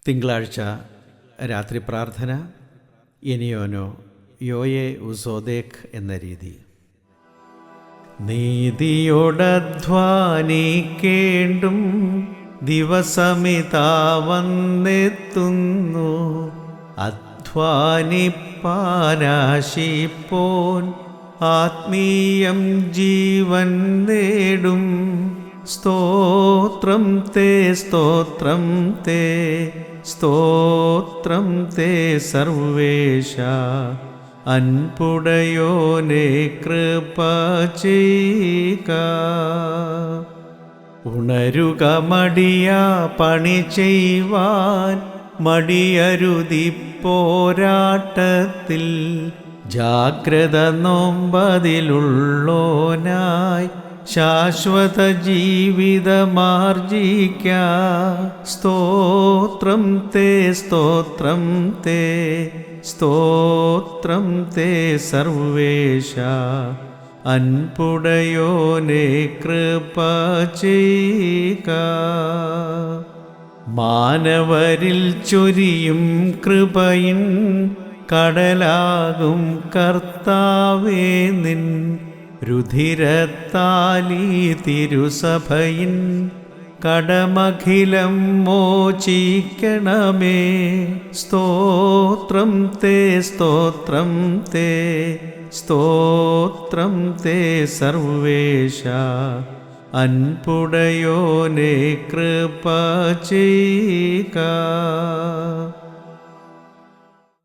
തിങ്കളാഴ്ച രാത്രി പ്രാർത്ഥന എനിയോനോ യോയെ ഉസോദേഖ് എന്ന രീതി. നീതിയോടധ്വാനിക്കേണ്ടും ദിവസമിതാ വന്നെത്തുന്നു, അധ്വാനിപ്പാനാശിപ്പോൻ ആത്മീയം ജീവൻ നേടും. സ്തോത്രം തേ സ്തോത്രം തേ സ്തോത്രം തേ സർവേശ, അൻപുടയോനെ കൃപ ചെയ്യുക. ഉണരുക മടിയാ പണി ചെയ്യുവാൻ, മടിയരുതി പോരാട്ടത്തിൽ. ജാഗ്രത നോമ്പതിലുള്ളോനായി ശാശ്വത ജീവിതമാർജിക്ക. സ്തോത്രം തേ സ്തോത്രം തേ സ്തോത്രം തേ സർവേശ, അൻപുടയോനെ കൃപ ചെയ്യുക. മാനവരിൽ ചൊരിയും കൃപയിൻ കടലാകും കർത്താവേ, നിൻ രുധിരത്താലീ തിരുസഭയിൻ കടമഖിലം മോചിക്കണമേ. സ്തോത്രം തേ സ്തോത്രം തേ സ്തോത്രം തേ സർവേശ, അൻപുടയോനെ കൃപ ചെയ്യുക.